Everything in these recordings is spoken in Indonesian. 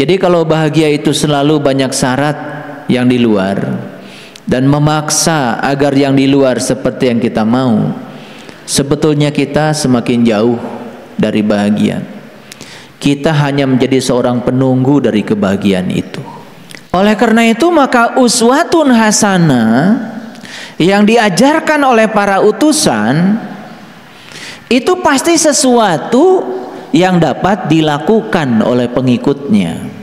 Jadi kalau bahagia itu selalu banyak syarat yang di luar dan memaksa agar yang di luar seperti yang kita mau, sebetulnya kita semakin jauh dari bahagia. Kita hanya menjadi seorang penunggu dari kebahagiaan itu. Oleh karena itu maka uswatun hasanah yang diajarkan oleh para utusan itu pasti sesuatu yang dapat dilakukan oleh pengikutnya.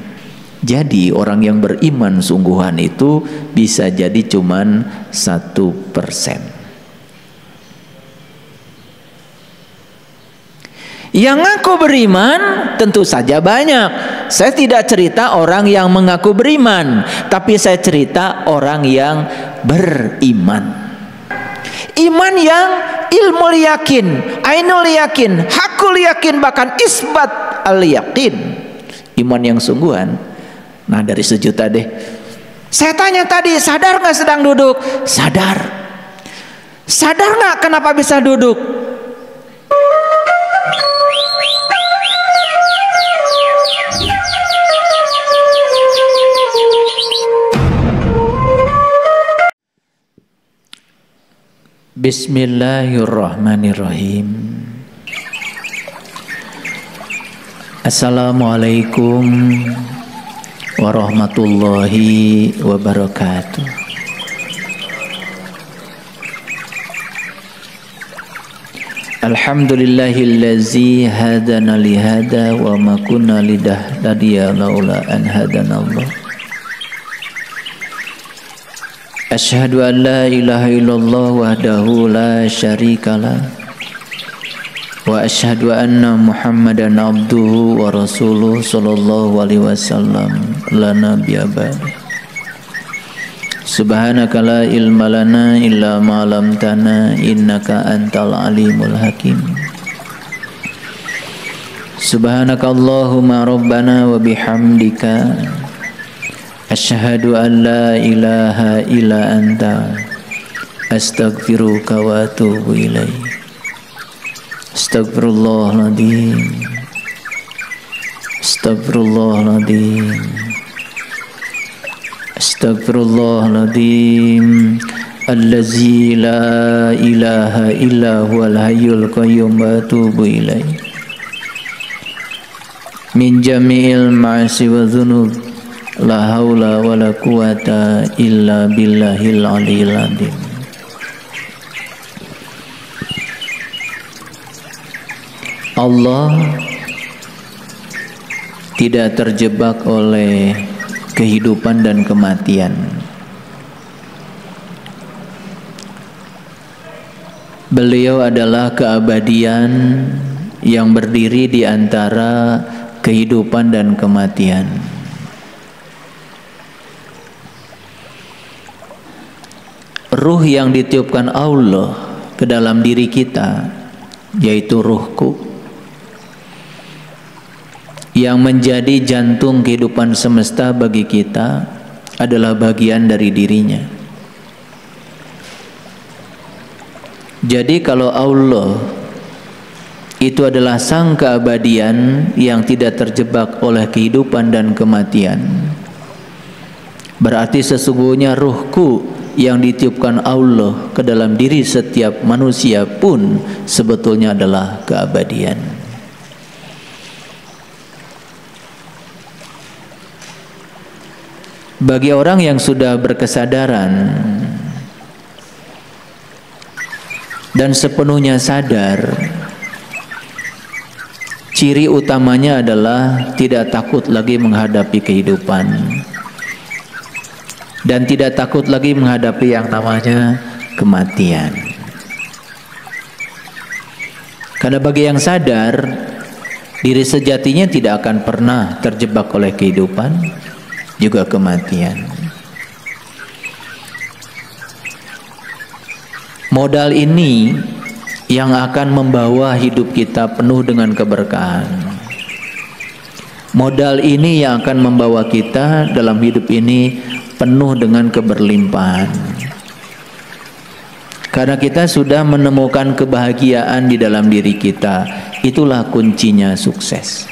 Jadi orang yang beriman sungguhan itu bisa jadi cuman 1%. Yang ngaku beriman tentu saja banyak. Saya tidak cerita orang yang mengaku beriman, tapi saya cerita orang yang beriman. Iman yang ilmu yakin, ainul yakin, hakul yakin, bahkan isbat al yakin. Iman yang sungguhan. Nah dari sejuta deh. Saya tanya tadi, sadar nggak sedang duduk? Sadar. Sadar nggak kenapa bisa duduk? Bismillahirrahmanirrahim. Assalamualaikum warahmatullahi wabarakatuh. Alhamdulillahillazi hadana lihada wa ma kunna lidahtadiya laula an hadanallah. Asyhadu an la ilaha illallah wahdahu la syarikalah wa asyhadu anna Muhammadan abduhu wa rasuluh sallallahu alaihi wasallam la nabiyya ba'da. Subhanaka la ilma lana illa ma 'allamtana innaka antal alimul hakim. Subhanaka Allahumma rabbana wa bihamdika asyhadu an la ilaha illa anta astaghfiruka wa atubu ilaik. Astagfirullahaladzim. Astagfirullahaladzim. Astagfirullahaladzim. Allazi la ilaha illa huwal hayyul qayyum wa atubu ilaik. Min jami'il ma'asi wa dhunub. La haula wa la quwata illa billahil aliyil azim. Allah tidak terjebak oleh kehidupan dan kematian. Beliau adalah keabadian yang berdiri di antara kehidupan dan kematian. Ruh yang ditiupkan Allah ke dalam diri kita, yaitu ruhku, yang menjadi jantung kehidupan semesta bagi kita, adalah bagian dari dirinya. Jadi kalau Allah itu adalah sang keabadian yang tidak terjebak oleh kehidupan dan kematian, berarti sesungguhnya ruhku yang ditiupkan Allah ke dalam diri setiap manusia pun sebetulnya adalah keabadian. Bagi orang yang sudah berkesadaran dan sepenuhnya sadar, ciri utamanya adalah tidak takut lagi menghadapi kehidupan dan tidak takut lagi menghadapi yang namanya kematian. Karena bagi yang sadar, diri sejatinya tidak akan pernah terjebak oleh kehidupan juga kematian. Modal ini yang akan membawa hidup kita penuh dengan keberkahan. Modal ini yang akan membawa kita dalam hidup ini penuh dengan keberlimpahan. Karena kita sudah menemukan kebahagiaan di dalam diri kita. Itulah kuncinya sukses.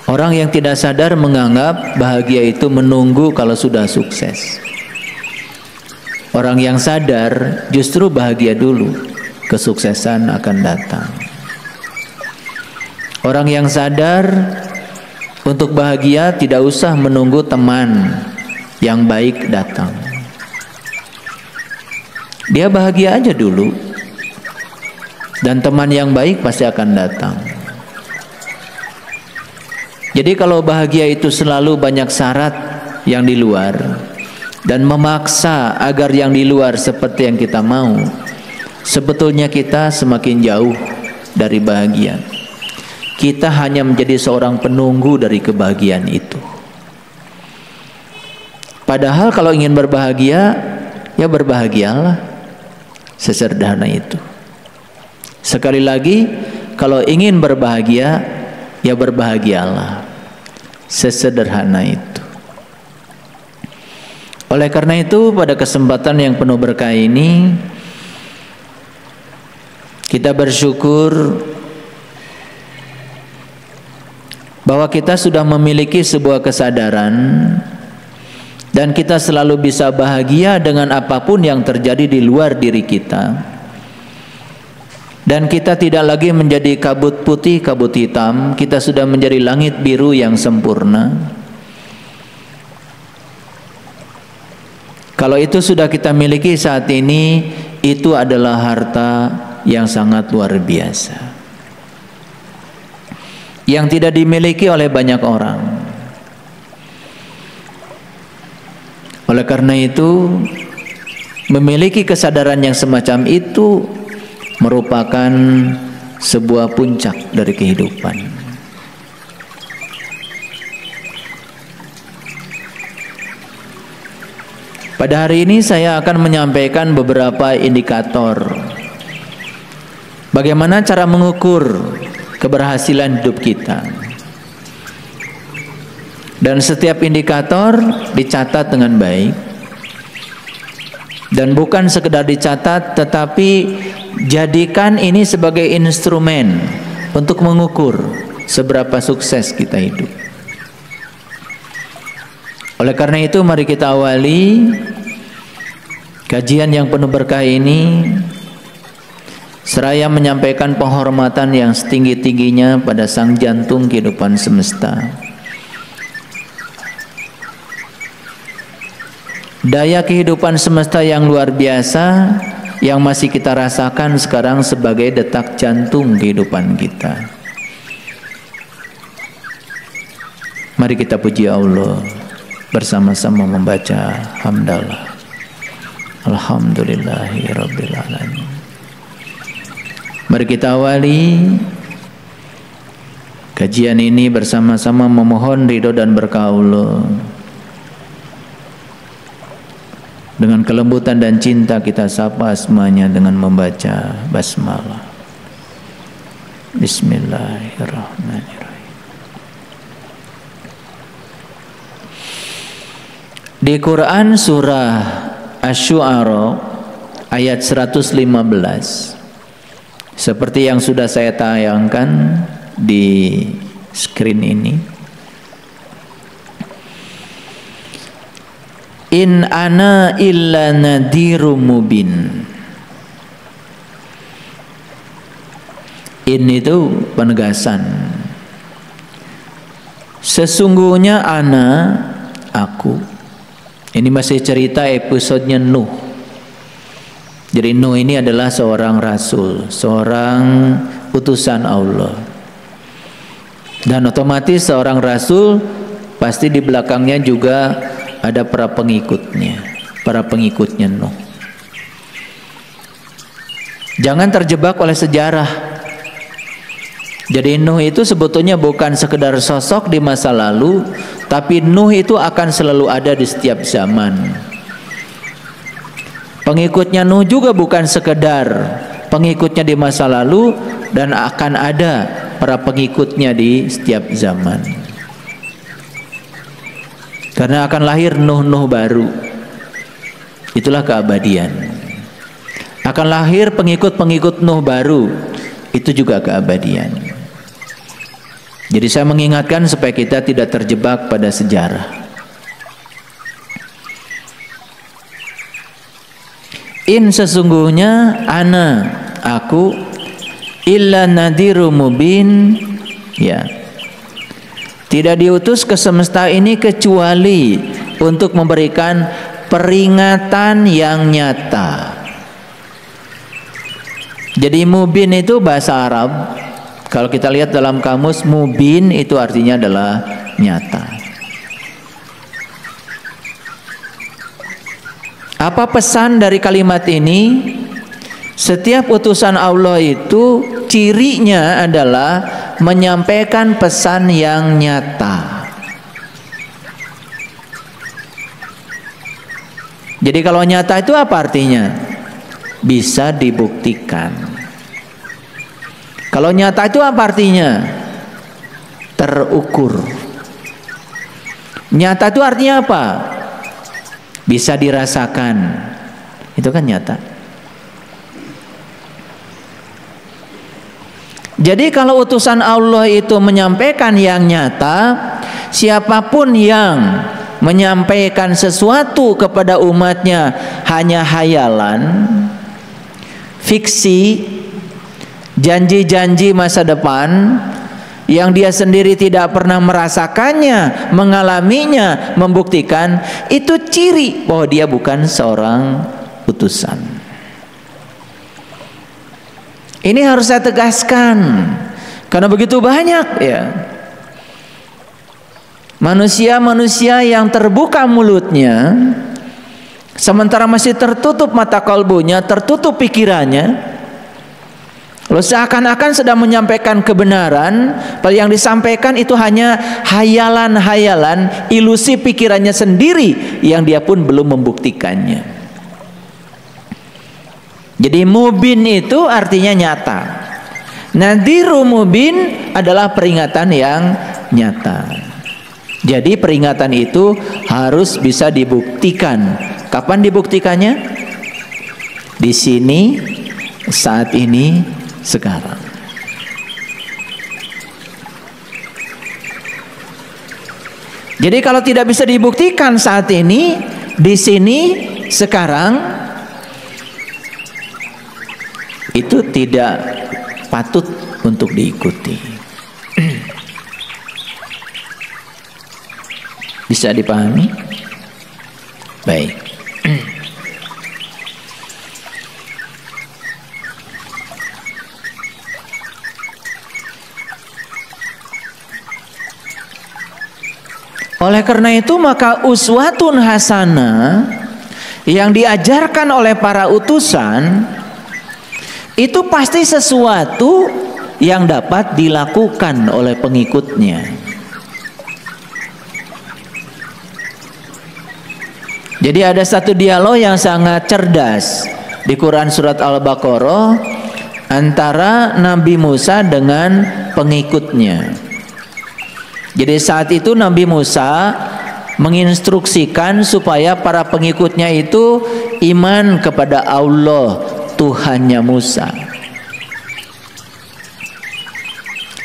Orang yang tidak sadar menganggap bahagia itu menunggu kalau sudah sukses. Orang yang sadar justru bahagia dulu, kesuksesan akan datang. Orang yang sadar untuk bahagia tidak usah menunggu teman yang baik datang. Dia bahagia aja dulu, dan teman yang baik pasti akan datang. Jadi kalau bahagia itu selalu banyak syarat yang di luar dan memaksa agar yang di luar seperti yang kita mau, sebetulnya kita semakin jauh dari bahagia. Kita hanya menjadi seorang penunggu dari kebahagiaan itu. Padahal kalau ingin berbahagia, ya berbahagialah. Sesederhana itu. Sekali lagi, kalau ingin berbahagia, ya berbahagialah. Sesederhana itu. Oleh karena itu, pada kesempatan yang penuh berkah ini, kita bersyukur bahwa kita sudah memiliki sebuah kesadaran dan kita selalu bisa bahagia dengan apapun yang terjadi di luar diri kita. Dan kita tidak lagi menjadi kabut putih, kabut hitam. Kita sudah menjadi langit biru yang sempurna. Kalau itu sudah kita miliki saat ini, itu adalah harta yang sangat luar biasa, yang tidak dimiliki oleh banyak orang. Oleh karena itu, memiliki kesadaran yang semacam itu merupakan sebuah puncak dari kehidupan. Pada hari ini saya akan menyampaikan beberapa indikator bagaimana cara mengukur keberhasilan hidup kita. Dan setiap indikator dicatat dengan baik. Dan bukan sekedar dicatat, tetapi jadikan ini sebagai instrumen untuk mengukur seberapa sukses kita hidup. Oleh karena itu, mari kita awali kajian yang penuh berkah ini seraya menyampaikan penghormatan yang setinggi-tingginya pada sang jantung kehidupan semesta. Daya kehidupan semesta yang luar biasa yang masih kita rasakan sekarang sebagai detak jantung kehidupan kita. Mari kita puji Allah bersama-sama membaca hamdalah. Alhamdulillahirabbil alamin. Mari kita awali kajian ini bersama-sama memohon ridho dan berkah Allah. Dengan kelembutan dan cinta kita sapa asmanya dengan membaca basmalah. Bismillahirrahmanirrahim. Di Quran surah Asy-Syu'ara ayat 115, seperti yang sudah saya tayangkan di screen ini, in ana illa nadhirum mubin. In itu penegasan. Sesungguhnya ana, aku. Ini masih cerita episodenya Nuh. Jadi Nuh ini adalah seorang rasul, seorang utusan Allah. Dan otomatis seorang rasul pasti di belakangnya juga ada para pengikutnya Nuh. Jangan terjebak oleh sejarah. Jadi Nuh itu sebetulnya bukan sekedar sosok di masa lalu, tapi Nuh itu akan selalu ada di setiap zaman. Pengikutnya Nuh juga bukan sekedar pengikutnya di masa lalu, dan akan ada para pengikutnya di setiap zaman. Karena akan lahir Nuh-Nuh baru. Itulah keabadian. Akan lahir pengikut-pengikut Nuh baru. Itu juga keabadian. Jadi saya mengingatkan supaya kita tidak terjebak pada sejarah. In sesungguhnya aku illa nadhiru mubin, ya, tidak diutus ke semesta ini kecuali untuk memberikan peringatan yang nyata. Jadi mubin itu bahasa Arab. Kalau kita lihat dalam kamus, mubin itu artinya adalah nyata. Apa pesan dari kalimat ini? Setiap utusan Allah itu cirinya adalah menyampaikan pesan yang nyata. Jadi kalau nyata itu apa artinya? Bisa dibuktikan. Kalau nyata itu apa artinya? Terukur. Nyata itu artinya apa? Bisa dirasakan. Itu kan nyata. Jadi kalau utusan Allah itu menyampaikan yang nyata, siapapun yang menyampaikan sesuatu kepada umatnya hanya hayalan, fiksi, janji-janji masa depan yang dia sendiri tidak pernah merasakannya, mengalaminya, membuktikan, itu ciri bahwa dia bukan seorang utusan. Ini harus saya tegaskan, karena begitu banyak ya manusia-manusia yang terbuka mulutnya sementara masih tertutup mata kalbunya, tertutup pikirannya. Lalu seakan-akan sedang menyampaikan kebenaran, padahal yang disampaikan itu hanya hayalan-hayalan, ilusi pikirannya sendiri yang dia pun belum membuktikannya. Jadi mubin itu artinya nyata. Nadhiru mubin adalah peringatan yang nyata. Jadi peringatan itu harus bisa dibuktikan. Kapan dibuktikannya? Di sini, saat ini, sekarang. Jadi kalau tidak bisa dibuktikan saat ini, di sini, sekarang, itu tidak patut untuk diikuti. Bisa dipahami? Baik. Oleh karena itu maka uswatun hasanah yang diajarkan oleh para utusan itu pasti sesuatu yang dapat dilakukan oleh pengikutnya. Jadi ada satu dialog yang sangat cerdas di Quran surat Al-Baqarah antara Nabi Musa dengan pengikutnya. Jadi saat itu Nabi Musa menginstruksikan supaya para pengikutnya itu iman kepada Allah, Tuhannya Musa.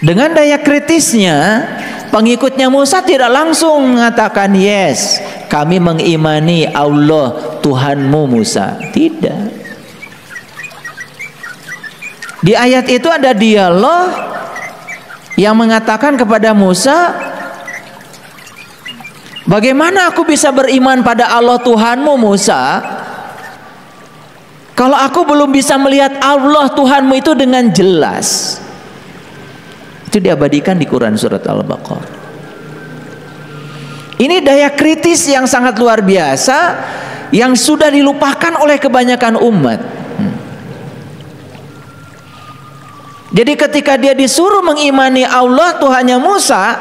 Dengan daya kritisnya, pengikutnya Musa tidak langsung mengatakan yes, kami mengimani Allah, Tuhanmu Musa. Tidak. Di ayat itu ada dialog yang mengatakan kepada Musa, bagaimana aku bisa beriman pada Allah Tuhanmu Musa kalau aku belum bisa melihat Allah Tuhanmu itu dengan jelas. Itu diabadikan di Quran surat Al-Baqarah. Ini daya kritis yang sangat luar biasa yang sudah dilupakan oleh kebanyakan umat. Jadi ketika dia disuruh mengimani Allah Tuhannya Musa,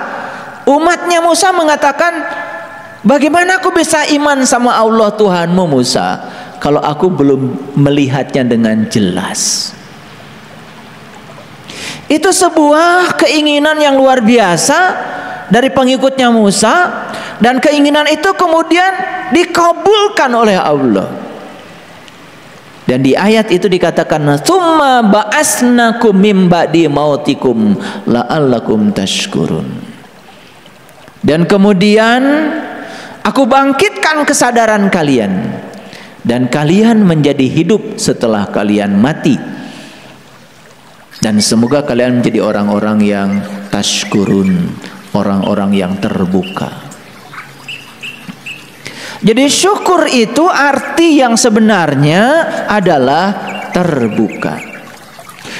umatnya Musa mengatakan, bagaimana aku bisa iman sama Allah Tuhanmu Musa kalau aku belum melihatnya dengan jelas. Itu sebuah keinginan yang luar biasa dari pengikutnya Musa, dan keinginan itu kemudian dikabulkan oleh Allah. Dan di ayat itu dikatakan tsumma ba'asnakum mim ba'di mautikum la'allakum tashkurun. Dan kemudian aku bangkitkan kesadaran kalian dan kalian menjadi hidup setelah kalian mati. Dan semoga kalian menjadi orang-orang yang tashkurun, orang-orang yang terbuka. Jadi syukur itu arti yang sebenarnya adalah terbuka.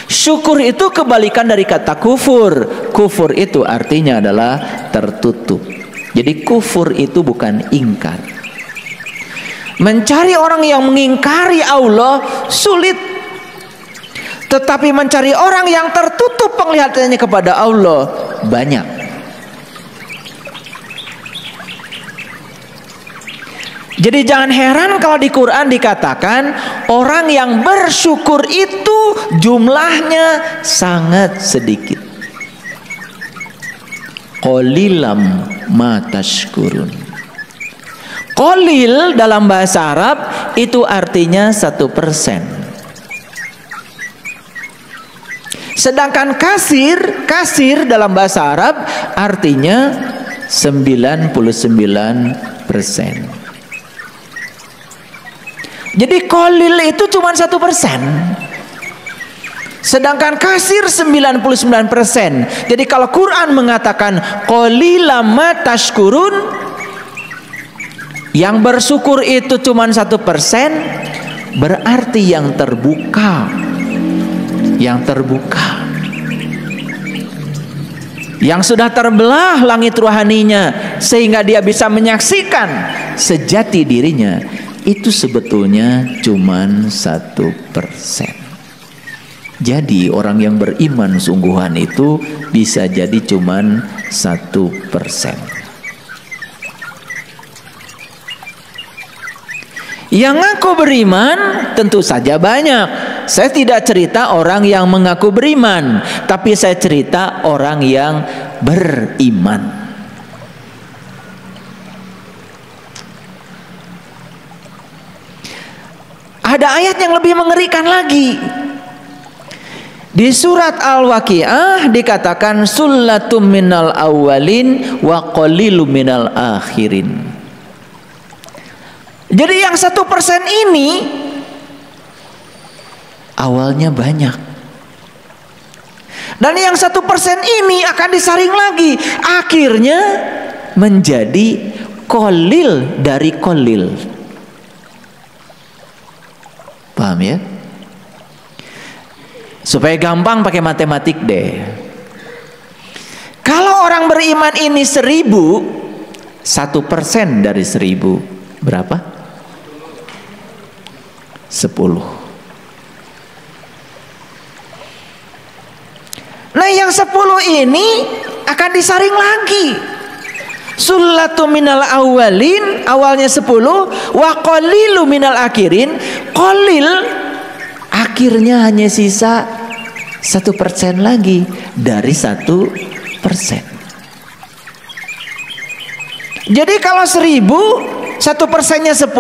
Syukur itu kebalikan dari kata kufur. Kufur itu artinya adalah tertutup. Jadi kufur itu bukan ingkar. Mencari orang yang mengingkari Allah sulit. Tetapi mencari orang yang tertutup penglihatannya kepada Allah banyak. Jadi jangan heran kalau di Quran dikatakan orang yang bersyukur itu jumlahnya sangat sedikit. Qalilam ma tashkurun. Qalil dalam bahasa Arab itu artinya 1%. Sedangkan kasir dalam bahasa Arab artinya 99%. Jadi qalil itu cuma 1%. Sedangkan kasir 99%. Jadi kalau Quran mengatakan qalilam ma tashkurun, yang bersyukur itu cuma 1%, berarti yang terbuka. Yang terbuka. Yang sudah terbelah langit rohaninya sehingga dia bisa menyaksikan sejati dirinya, itu sebetulnya cuman 1%. Jadi orang yang beriman sungguhan itu bisa jadi cuman 1%. Yang ngaku beriman tentu saja banyak. Saya tidak cerita orang yang mengaku beriman, tapi saya cerita orang yang beriman. Ada ayat yang lebih mengerikan lagi. Di surat Al-Waqiah dikatakan sullatum minal awwalin wa qalilum minal akhirin. Jadi yang 1% ini awalnya banyak. Dan yang 1% ini akan disaring lagi. Akhirnya menjadi qalil dari qalil. Paham ya? Supaya gampang pakai matematik deh. Kalau orang beriman ini 1000, 1% dari 1000 berapa? 10. Nah yang 10 ini akan disaring lagi. Sullatu minal awalin, awalnya 10, wa qalilu minal akhirin. Qalil akhirnya hanya sisa 1% lagi dari 1%. Jadi kalau 1000, 1%-nya 10,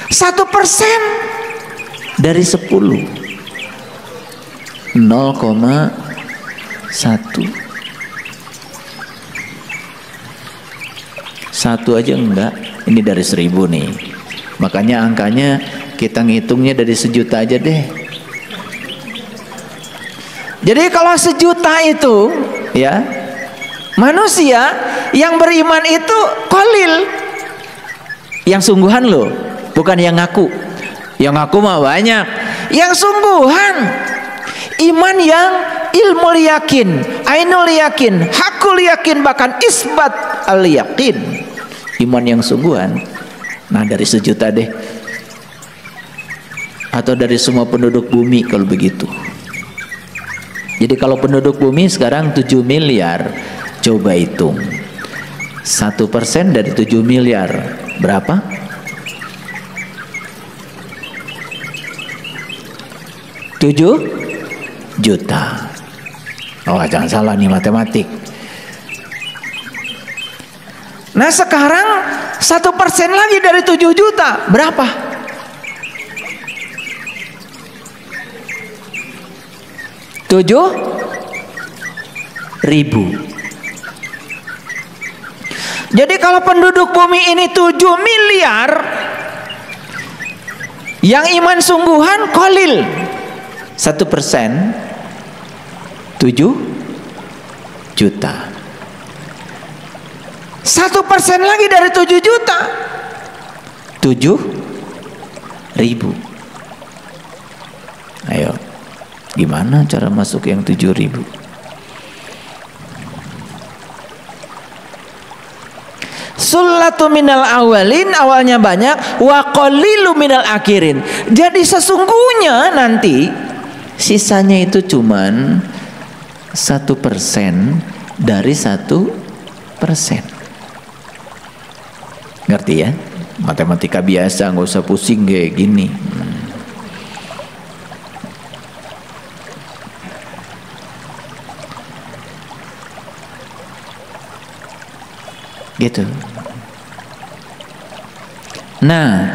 1% dari 10, 0,1. Satu aja enggak. Ini dari 1000 nih. Makanya angkanya kita ngitungnya dari 1 juta aja deh. Jadi kalau 1 juta itu ya, manusia yang beriman itu qalil, yang sungguhan loh, bukan yang ngaku. Yang ngaku mah banyak. Yang sungguhan, iman yang ilmu yakin, ainul yakin, hakul yakin, bahkan isbat al yakin. Iman yang sungguhan. Nah dari 1 juta deh. Atau dari semua penduduk bumi kalau begitu. Jadi kalau penduduk bumi sekarang 7 miliar, coba hitung 1% dari 7 miliar berapa? 7 juta. Oh jangan salah nih matematik. Nah sekarang 1% lagi dari 7 juta berapa? 7.000. Jadi kalau penduduk bumi ini 7 miliar, yang iman sungguhan kolil 1%, 7 juta. 1% lagi dari 7 juta, 7.000. Ayo, gimana cara masuk yang 7.000? Sullatu minal awalin, awalnya banyak, wa qalilu minal akhirin. Jadi sesungguhnya nanti sisanya itu cuman 1% dari 1%. Ngerti ya? Matematika biasa, nggak usah pusing kayak gini. Gitu. Nah,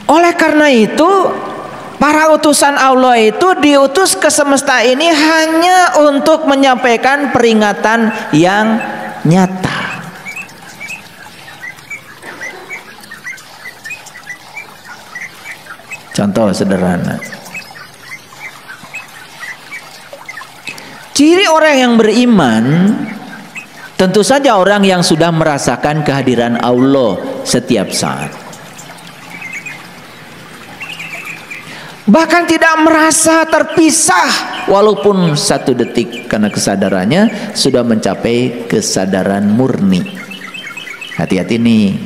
oleh karena itu para utusan Allah itu diutus ke semesta ini hanya untuk menyampaikan peringatan yang nyata. Contoh sederhana. Ciri orang yang beriman tentu saja orang yang sudah merasakan kehadiran Allah setiap saat. Bahkan tidak merasa terpisah walaupun 1 detik, karena kesadarannya sudah mencapai kesadaran murni. Hati-hati nih.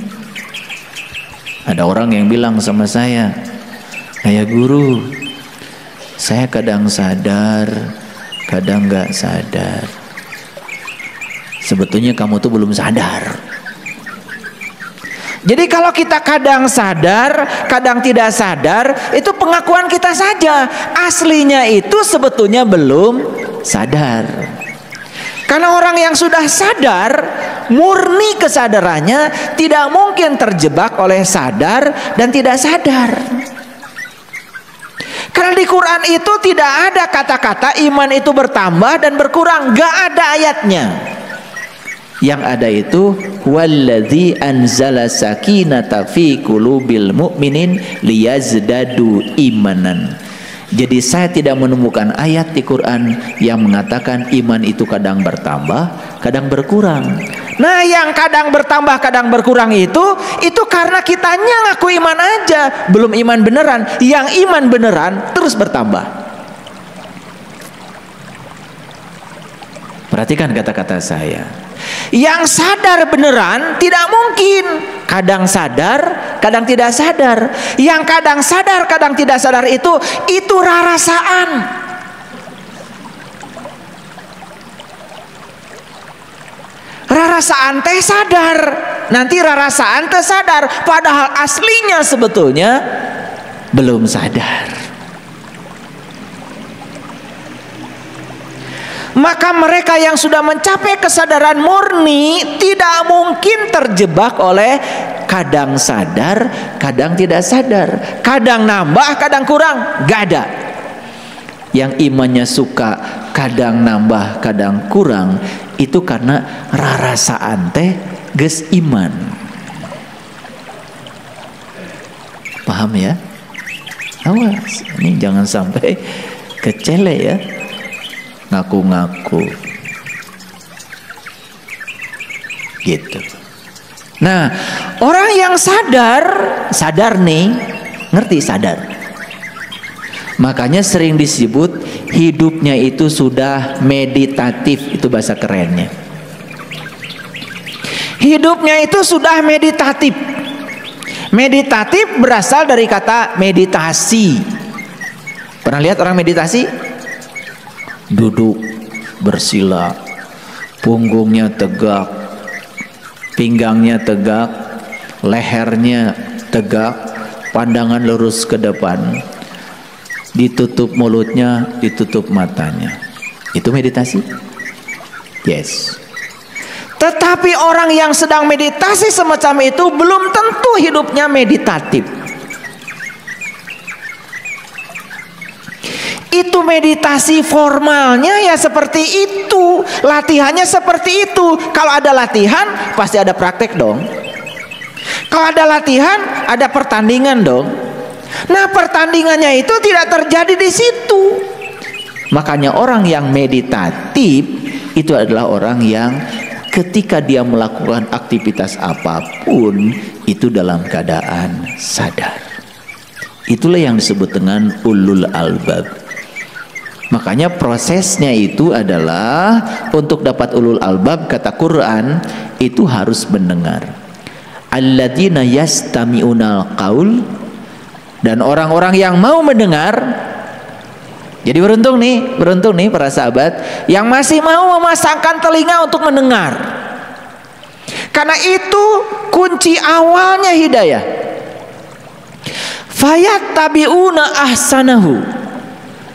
Ada orang yang bilang sama saya, "Ayah guru, saya kadang sadar, kadang nggak sadar." Sebetulnya kamu tuh belum sadar. Jadi kalau kita kadang sadar, kadang tidak sadar, itu pengakuan kita saja. Aslinya itu sebetulnya belum sadar. Karena orang yang sudah sadar, murni kesadarannya, tidak mungkin terjebak oleh sadar dan tidak sadar. Karena di Quran itu tidak ada kata-kata iman itu bertambah dan berkurang, gak ada ayatnya. Yang ada itu walladzi anzala sakinata fi qulubil mu'minin liyazdadu imanan. Jadi saya tidak menemukan ayat di Quran yang mengatakan iman itu kadang bertambah, kadang berkurang. Nah, yang kadang bertambah, kadang berkurang itu karena kitanya ngaku iman aja, belum iman beneran. Yang iman beneran terus bertambah. Perhatikan kata-kata saya. Yang sadar beneran tidak mungkin kadang sadar, kadang tidak sadar. Yang kadang sadar, kadang tidak sadar itu rarasaan. Rarasaan teh sadar, nanti rarasaan teh sadar, padahal aslinya sebetulnya belum sadar. Maka mereka yang sudah mencapai kesadaran murni tidak mungkin terjebak oleh kadang sadar, kadang tidak sadar, kadang nambah, kadang kurang, gak ada. Yang imannya suka kadang nambah, kadang kurang, itu karena rarasaan teh geus iman. Paham ya? Awas, ini jangan sampai kecele ya. Ngaku-ngaku gitu. Nah, orang yang sadar nih, ngerti sadar. Makanya sering disebut hidupnya itu sudah meditatif, itu bahasa kerennya. Hidupnya itu sudah meditatif. Meditatif berasal dari kata meditasi. Pernah lihat orang meditasi? Duduk bersila, punggungnya tegak, pinggangnya tegak, lehernya tegak, pandangan lurus ke depan, ditutup mulutnya, ditutup matanya. Itu meditasi? Yes. Tetapi orang yang sedang meditasi semacam itu belum tentu hidupnya meditatif. Itu meditasi formalnya ya seperti itu, latihannya seperti itu. Kalau ada latihan pasti ada praktek dong. Kalau ada latihan ada pertandingan dong. Nah, pertandingannya itu tidak terjadi di situ. Makanya orang yang meditatif itu adalah orang yang ketika dia melakukan aktivitas apapun itu dalam keadaan sadar. Itulah yang disebut dengan ulul albab. Makanya prosesnya itu adalah untuk dapat ulul albab, kata Quran itu harus mendengar. Alladzina yastami'unal qaul, dan orang-orang yang mau mendengar. Jadi beruntung nih para sahabat yang masih mau memasangkan telinga untuk mendengar. Karena itu kunci awalnya hidayah. Fayattabi'una ahsanahu.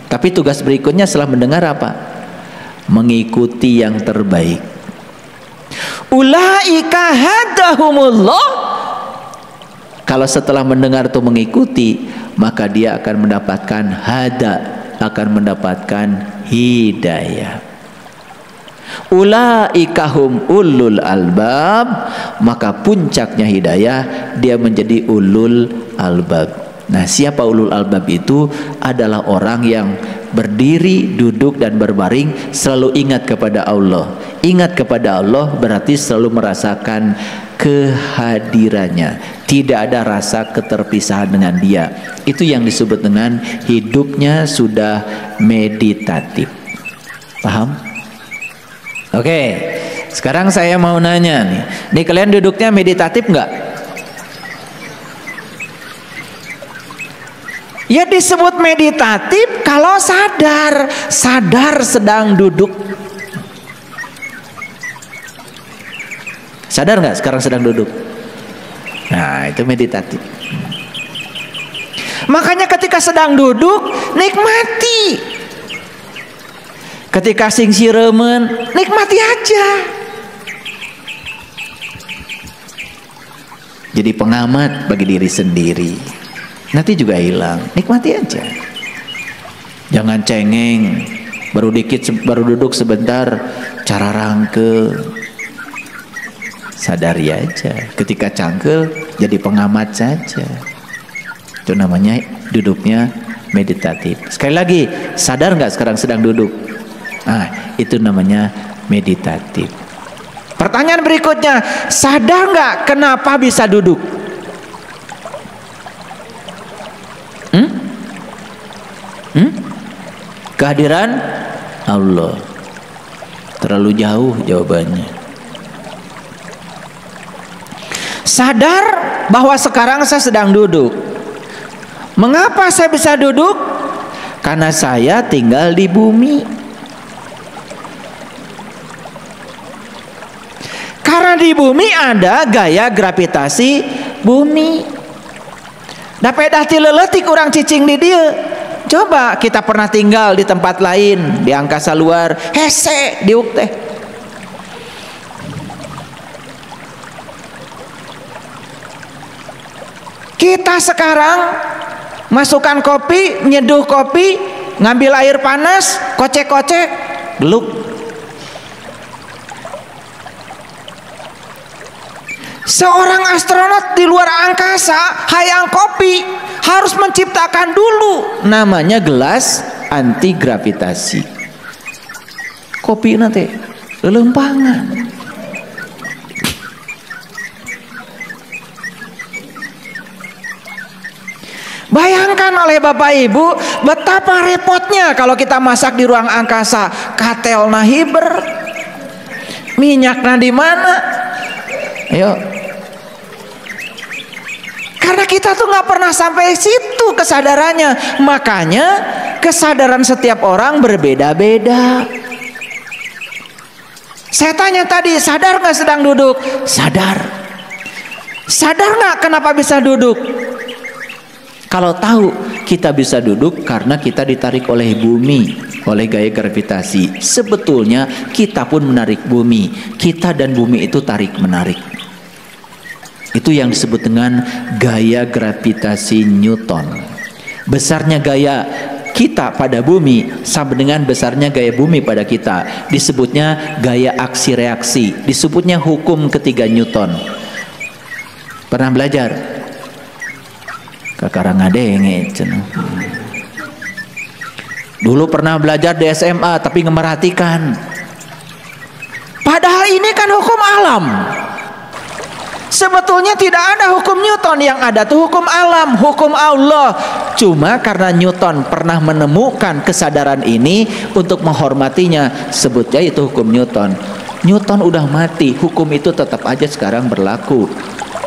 Tapi tugas berikutnya setelah mendengar apa? Mengikuti yang terbaik. Ulaika hadahumullah. Kalau setelah mendengar itu mengikuti, maka dia akan mendapatkan akan mendapatkan hidayah. Ulaika hum ulul albab, maka puncaknya hidayah dia menjadi ulul albab. Nah, siapa ulul albab itu? Adalah orang yang berdiri, duduk dan berbaring selalu ingat kepada Allah. Ingat kepada Allah berarti selalu merasakan kehadirannya, tidak ada rasa keterpisahan dengan dia. Itu yang disebut dengan hidupnya sudah meditatif. Paham? Oke, sekarang saya mau nanya nih. Nih kalian duduknya meditatif nggak? Ya disebut meditatif kalau sadar sedang duduk. Sadar nggak sekarang sedang duduk? Nah, itu meditatif. Makanya ketika sedang duduk nikmati. Ketika sing siremen nikmati aja. Jadi pengamat bagi diri sendiri. Nanti juga hilang, nikmati aja. Jangan cengeng, baru duduk sebentar, cara rangke. Sadari aja. Ketika cangkel, jadi pengamat saja. Itu namanya duduknya meditatif. Sekali lagi, sadar nggak sekarang sedang duduk? Nah, itu namanya meditatif. Pertanyaan berikutnya, sadar nggak kenapa bisa duduk? Kehadiran Allah. Terlalu jauh jawabannya. Sadar bahwa sekarang saya sedang duduk. Mengapa saya bisa duduk? Karena saya tinggal di bumi. Karena di bumi ada gaya gravitasi bumi. Dapat dati leletik kurang cicing di dia. Coba kita pernah tinggal di tempat lain, di angkasa luar, hese diuk teh. Kita sekarang masukkan kopi, nyeduh kopi, ngambil air panas, kocek-kocek, geluk. Seorang astronot di luar angkasa hayang kopi harus menciptakan dulu namanya gelas anti gravitasi. Kopi nanti lelempangan. Bayangkan oleh Bapak Ibu betapa repotnya kalau kita masak di ruang angkasa. Katelna hiber, minyaknya di mana? Ayo. Karena kita tuh nggak pernah sampai situ kesadarannya. Makanya kesadaran setiap orang berbeda-beda. Saya tanya tadi, sadar nggak sedang duduk? Sadar. Sadar nggak kenapa bisa duduk? Kalau tahu kita bisa duduk karena kita ditarik oleh bumi, oleh gaya gravitasi. Sebetulnya kita pun menarik bumi. Kita dan bumi itu tarik menarik. Itu yang disebut dengan gaya gravitasi Newton. Besarnya gaya kita pada bumi sama dengan besarnya gaya bumi pada kita. Disebutnya gaya aksi reaksi, disebutnya hukum ketiga Newton. Pernah belajar? Kakarangadenge cenah. Dulu pernah belajar di SMA tapi ngemerhatikan. Padahal ini kan hukum alam. Sebetulnya tidak ada hukum Newton, yang ada tuh hukum alam, hukum Allah. Cuma karena Newton pernah menemukan kesadaran ini untuk menghormatinya, sebutnya itu hukum Newton. Newton udah mati, hukum itu tetap aja sekarang berlaku.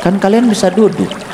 Kan kalian bisa duduk.